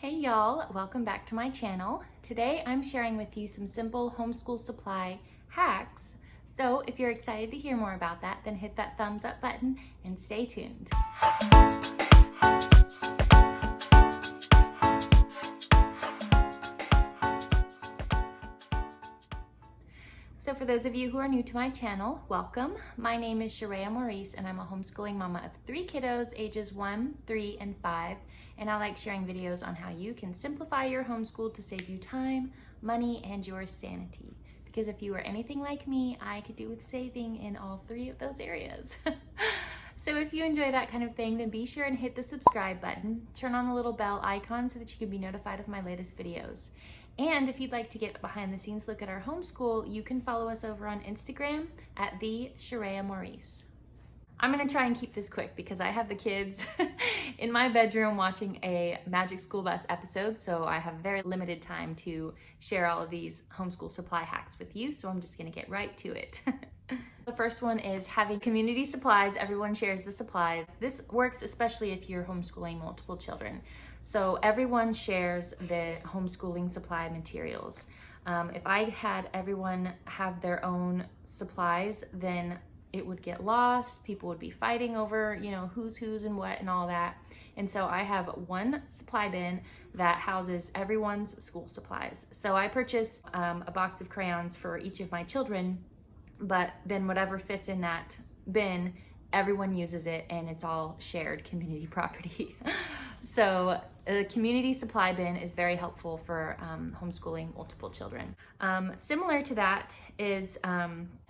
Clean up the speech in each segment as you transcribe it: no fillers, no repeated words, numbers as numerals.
Hey y'all, welcome back to my channel. Today I'm sharing with you some simple homeschool supply hacks. So if you're excited to hear more about that, then hit that thumbs up button and stay tuned. So for those of you who are new to my channel, welcome. My name is Sharia Maurice and I'm a homeschooling mama of 3 kiddos ages 1, 3, and 5. And I like sharing videos on how you can simplify your homeschool to save you time, money, and your sanity. Because if you are anything like me, I could do with saving in all 3 of those areas. So if you enjoy that kind of thing, then be sure and hit the subscribe button, turn on the little bell icon so that you can be notified of my latest videos. And if you'd like to get a behind the scenes look at our homeschool, you can follow us over on Instagram at the Sharia Maurice. I'm gonna try and keep this quick because I have the kids in my bedroom watching a Magic School Bus episode, so I have very limited time to share all of these homeschool supply hacks with you, so I'm just gonna get right to it. The first one is having community supplies. Everyone shares the supplies. This works especially if you're homeschooling multiple children. So everyone shares the homeschooling supply materials. If I had everyone have their own supplies, then it would get lost. People would be fighting over, who's and what and all that. And so I have one supply bin that houses everyone's school supplies. So I purchase a box of crayons for each of my children, but then whatever fits in that bin, everyone uses it and it's all shared community property. So a community supply bin is very helpful for homeschooling multiple children. Similar to that is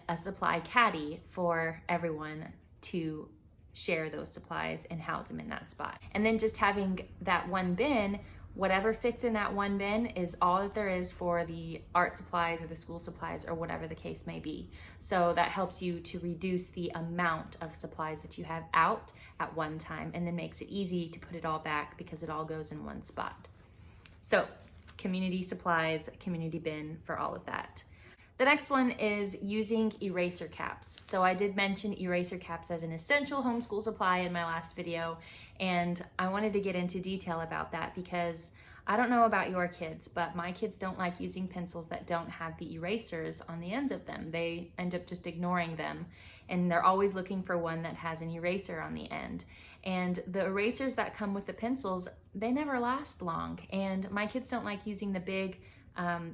a supply caddy for everyone to share those supplies and house them in that spot. And then just having that one bin, whatever fits in that one bin is all that there is for the art supplies or the school supplies or whatever the case may be. So that helps you to reduce the amount of supplies that you have out at one time and then makes it easy to put it all back because it all goes in one spot. So community supplies, community bin for all of that. The next one is using eraser caps. So I did mention eraser caps as an essential homeschool supply in my last video, and I wanted to get into detail about that because I don't know about your kids, but my kids don't like using pencils that don't have the erasers on the ends of them. They end up just ignoring them, and they're always looking for one that has an eraser on the end. And the erasers that come with the pencils, they never last long, and my kids don't like using the big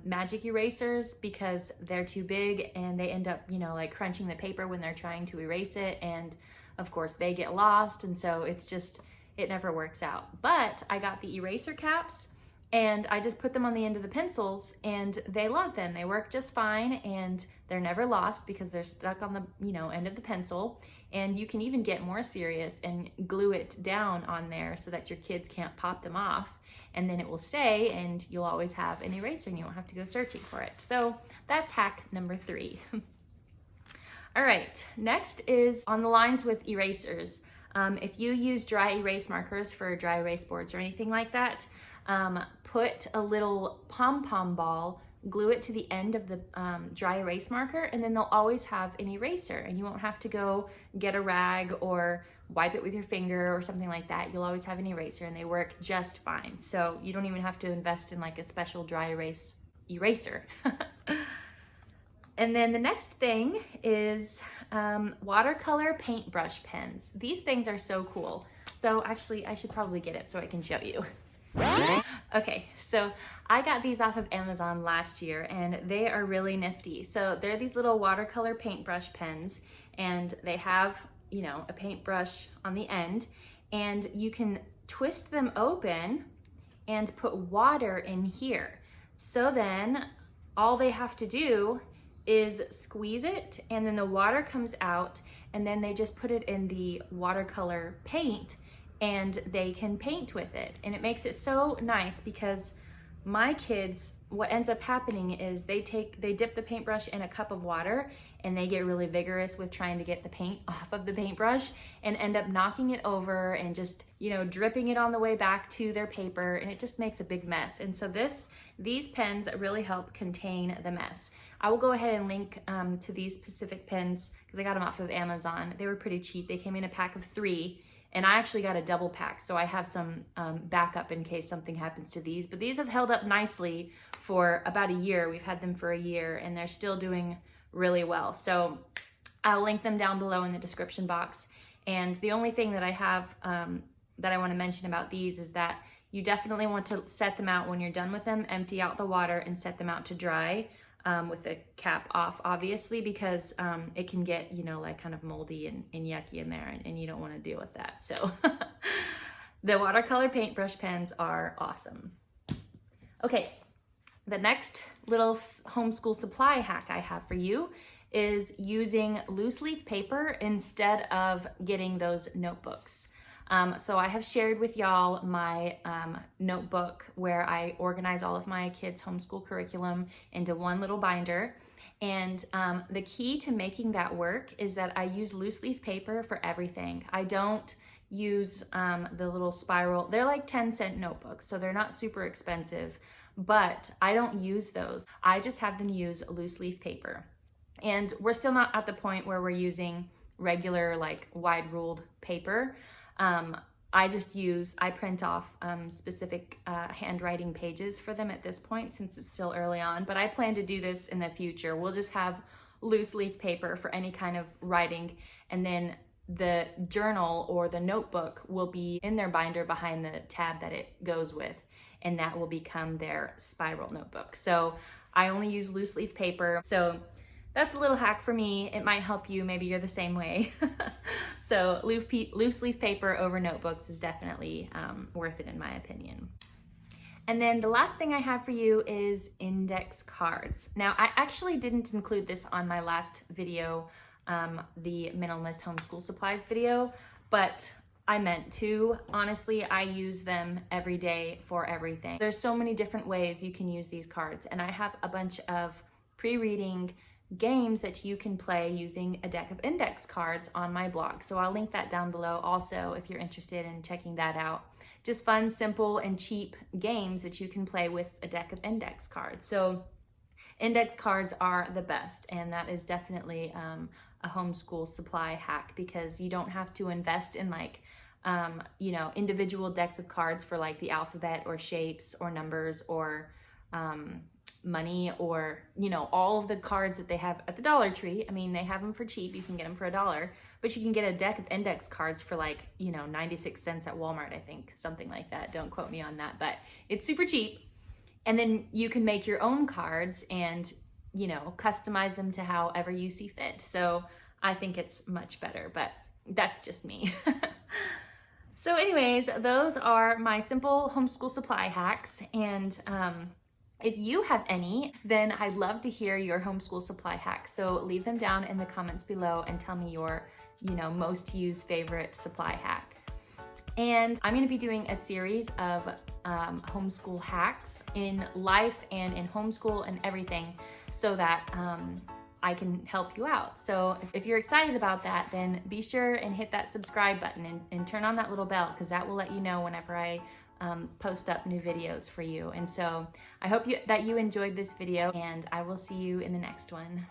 magic erasers because they're too big and they end up, like crunching the paper when they're trying to erase it. And of course they get lost. And so it never works out. But I got the eraser caps and I just put them on the end of the pencils and they love them. They work just fine and they're never lost because they're stuck on the, end of the pencil. And you can even get more serious and glue it down on there so that your kids can't pop them off. And then it will stay and you'll always have an eraser and you won't have to go searching for it. So that's hack number 3. All right, next is on the lines with erasers. If you use dry erase markers for dry erase boards or anything like that, put a little pom-pom ball, glue it to the end of the dry erase marker, and then they'll always have an eraser and you won't have to go get a rag or wipe it with your finger or something like that. You'll always have an eraser and they work just fine. So you don't even have to invest in like a special dry erase eraser. And then the next thing is watercolor paintbrush pens. These things are so cool. So actually I should probably get it so I can show you. Okay, so I got these off of Amazon last year and they are really nifty. So they're these little watercolor paintbrush pens and they have, a paintbrush on the end and you can twist them open and put water in here. So then all they have to do is squeeze it and then the water comes out and then they just put it in the watercolor paint and they can paint with it. And it makes it so nice because my kids, what ends up happening is they dip the paintbrush in a cup of water and they get really vigorous with trying to get the paint off of the paintbrush and end up knocking it over and just, dripping it on the way back to their paper, and it just makes a big mess. And so these pens really help contain the mess. I will go ahead and link to these specific pens because I got them off of Amazon. They were pretty cheap. They came in a pack of 3 And I actually got a double pack, so I have some backup in case something happens to these. But these have held up nicely for about a year. We've had them for a year, and they're still doing really well. So I'll link them down below in the description box. And the only thing that I have that I want to mention about these is that you definitely want to set them out when you're done with them, empty out the water, and set them out to dry with the cap off, obviously, because it can get, you know, like kind of moldy and yucky in there, and you don't want to deal with that. So the watercolor paintbrush pens are awesome. Okay, the next little homeschool supply hack I have for you is using loose leaf paper instead of getting those notebooks. So I have shared with y'all my notebook where I organize all of my kids' homeschool curriculum into one little binder. And the key to making that work is that I use loose leaf paper for everything. I don't use the little spiral. They're like 10-cent notebooks, so they're not super expensive, but I don't use those. I just have them use loose leaf paper. And we're still not at the point where we're using regular, like, wide ruled paper. I print off specific handwriting pages for them at this point, since it's still early on, but I plan to do this in the future. We'll just have loose leaf paper for any kind of writing, and then the journal or the notebook will be in their binder behind the tab that it goes with, and that will become their spiral notebook. So I only use loose leaf paper. So that's a little hack for me. It might help you. Maybe you're the same way. So loose leaf paper over notebooks is definitely worth it in my opinion. And then the last thing I have for you is index cards. Now, I actually didn't include this on my last video, the Minimalist Homeschool Supplies video, but I meant to. Honestly, I use them every day for everything. There's so many different ways you can use these cards, and I have a bunch of pre-reading games that you can play using a deck of index cards on my blog. So I'll link that down below also if you're interested in checking that out. Just fun, simple, and cheap games that you can play with a deck of index cards. So index cards are the best, and that is definitely a homeschool supply hack, because you don't have to invest in like you know, individual decks of cards for like the alphabet or shapes or numbers or money, or, you know, all of the cards that they have at the Dollar Tree. I mean, they have them for cheap. You can get them for $1, but you can get a deck of index cards for like, you know, 96 cents at Walmart, I think, something like that. Don't quote me on that, but it's super cheap. And then you can make your own cards and, you know, customize them to however you see fit. So I think it's much better, but that's just me. So anyways, those are my simple homeschool supply hacks. And if you have any, then I'd love to hear your homeschool supply hacks. So leave them down in the comments below and tell me your, you know, most used favorite supply hack. And I'm gonna be doing a series of homeschool hacks in life and in homeschool and everything, so that I can help you out. So if you're excited about that, then be sure and hit that subscribe button and turn on that little bell, because that will let you know whenever I post up new videos for you. And so I hope that you enjoyed this video, and I will see you in the next one.